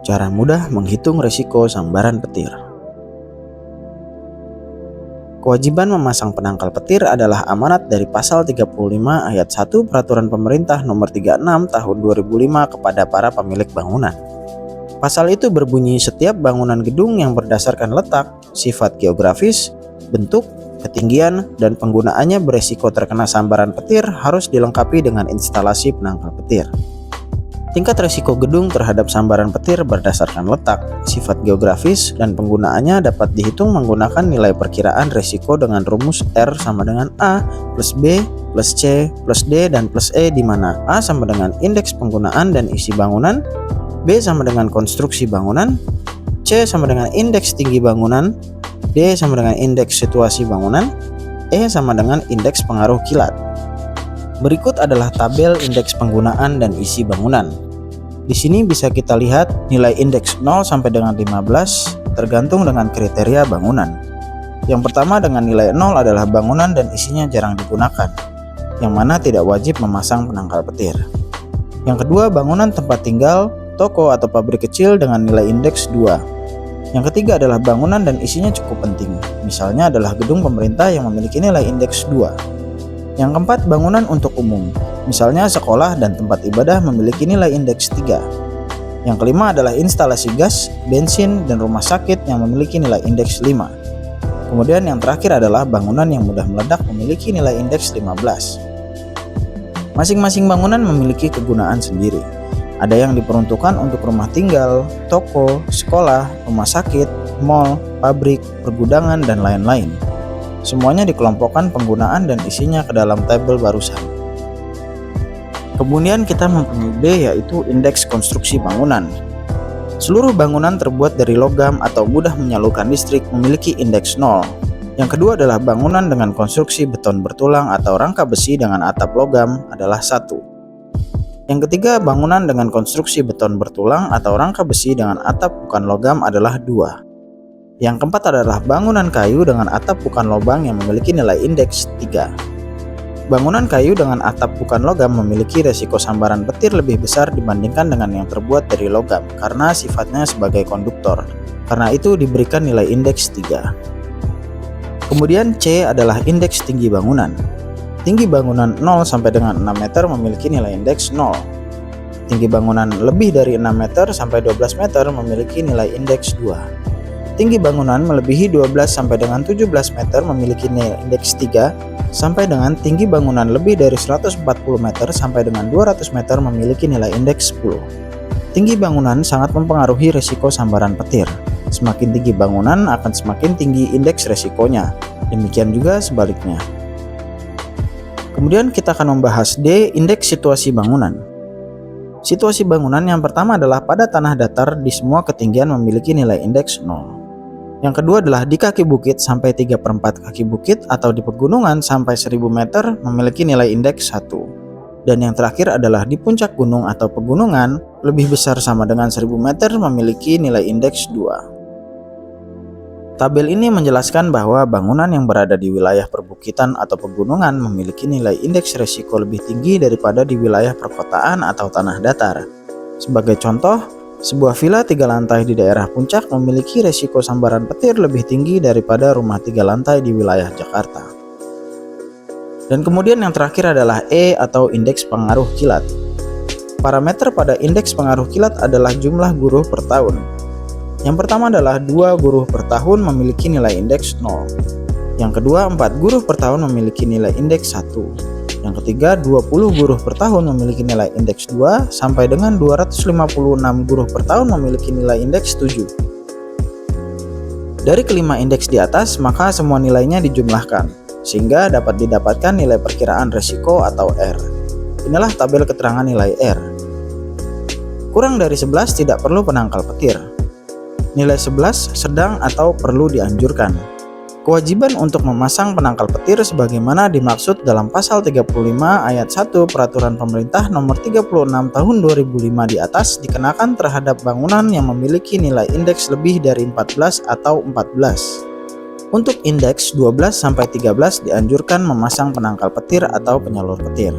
Cara mudah menghitung risiko sambaran petir. Kewajiban memasang penangkal petir adalah amanat dari pasal 35 ayat 1 Peraturan Pemerintah Nomor 36 Tahun 2005 kepada para pemilik bangunan. Pasal itu berbunyi setiap bangunan gedung yang berdasarkan letak, sifat geografis, bentuk, ketinggian, dan penggunaannya beresiko terkena sambaran petir harus dilengkapi dengan instalasi penangkal petir. Tingkat risiko gedung terhadap sambaran petir berdasarkan letak, sifat geografis, dan penggunaannya dapat dihitung menggunakan nilai perkiraan risiko dengan rumus R sama dengan A plus B plus C plus D dan plus E, di mana A sama dengan indeks penggunaan dan isi bangunan, B sama dengan konstruksi bangunan, C sama dengan indeks tinggi bangunan, D sama dengan indeks situasi bangunan, E sama dengan indeks pengaruh kilat. Berikut adalah tabel indeks penggunaan dan isi bangunan. Di sini bisa kita lihat nilai indeks 0 sampai dengan 15 tergantung dengan kriteria bangunan. Yang pertama dengan nilai 0 adalah bangunan dan isinya jarang digunakan, yang mana tidak wajib memasang penangkal petir. Yang kedua, bangunan tempat tinggal, toko atau pabrik kecil dengan nilai indeks 2. Yang ketiga adalah bangunan dan isinya cukup penting, misalnya adalah gedung pemerintah yang memiliki nilai indeks 2. Yang keempat, bangunan untuk umum, misalnya sekolah dan tempat ibadah memiliki nilai indeks 3. Yang kelima adalah instalasi gas, bensin, dan rumah sakit yang memiliki nilai indeks 5. Kemudian yang terakhir adalah bangunan yang mudah meledak memiliki nilai indeks 15. Masing-masing bangunan memiliki kegunaan sendiri. Ada yang diperuntukkan untuk rumah tinggal, toko, sekolah, rumah sakit, mal, pabrik, pergudangan, dan lain-lain. Semuanya dikelompokkan penggunaan dan isinya ke dalam tabel barusan. Kemudian kita mempunyai B, yaitu indeks konstruksi bangunan. Seluruh bangunan terbuat dari logam atau mudah menyalurkan listrik memiliki indeks 0. Yang kedua adalah bangunan dengan konstruksi beton bertulang atau rangka besi dengan atap logam adalah 1. Yang ketiga, bangunan dengan konstruksi beton bertulang atau rangka besi dengan atap bukan logam adalah 2. Yang keempat adalah bangunan kayu dengan atap bukan lubang yang memiliki nilai indeks 3. Bangunan kayu dengan atap bukan logam memiliki resiko sambaran petir lebih besar dibandingkan dengan yang terbuat dari logam karena sifatnya sebagai konduktor. Karena itu diberikan nilai indeks 3. Kemudian C adalah indeks tinggi bangunan. Tinggi bangunan 0 sampai dengan 6 meter memiliki nilai indeks 0. Tinggi bangunan lebih dari 6 meter sampai 12 meter memiliki nilai indeks 2. Tinggi bangunan melebihi 12 sampai dengan 17 meter memiliki nilai indeks 3, sampai dengan tinggi bangunan lebih dari 140 meter sampai dengan 200 meter memiliki nilai indeks 10. Tinggi bangunan sangat mempengaruhi risiko sambaran petir. Semakin tinggi bangunan akan semakin tinggi indeks risikonya. Demikian juga sebaliknya. Kemudian kita akan membahas D, indeks situasi bangunan. Situasi bangunan yang pertama adalah pada tanah datar di semua ketinggian memiliki nilai indeks 0. Yang kedua adalah di kaki bukit sampai 3/4 kaki bukit atau di pegunungan sampai 1000 meter memiliki nilai indeks 1. Dan yang terakhir adalah di puncak gunung atau pegunungan lebih besar sama dengan 1000 meter memiliki nilai indeks 2. Tabel ini menjelaskan bahwa bangunan yang berada di wilayah perbukitan atau pegunungan memiliki nilai indeks risiko lebih tinggi daripada di wilayah perkotaan atau tanah datar. Sebagai contoh, sebuah villa 3 lantai di daerah puncak memiliki risiko sambaran petir lebih tinggi daripada rumah 3 lantai di wilayah Jakarta. Dan kemudian yang terakhir adalah E atau indeks pengaruh kilat. Parameter pada indeks pengaruh kilat adalah jumlah guruh per tahun. Yang pertama adalah 2 guruh per tahun memiliki nilai indeks 0. Yang kedua, 4 guruh per tahun memiliki nilai indeks 1. Yang ketiga, 20 guruh per tahun memiliki nilai indeks 2 sampai dengan 256 guruh per tahun memiliki nilai indeks 7. Dari kelima indeks di atas, maka semua nilainya dijumlahkan, sehingga dapat didapatkan nilai perkiraan risiko atau R. Inilah tabel keterangan nilai R. Kurang dari 11 tidak perlu penangkal petir. Nilai 11 sedang atau perlu dianjurkan. Kewajiban untuk memasang penangkal petir sebagaimana dimaksud dalam pasal 35 ayat 1 Peraturan Pemerintah Nomor 36 Tahun 2005 di atas dikenakan terhadap bangunan yang memiliki nilai indeks lebih dari 14 atau 14. Untuk indeks 12 sampai 13 dianjurkan memasang penangkal petir atau penyalur petir.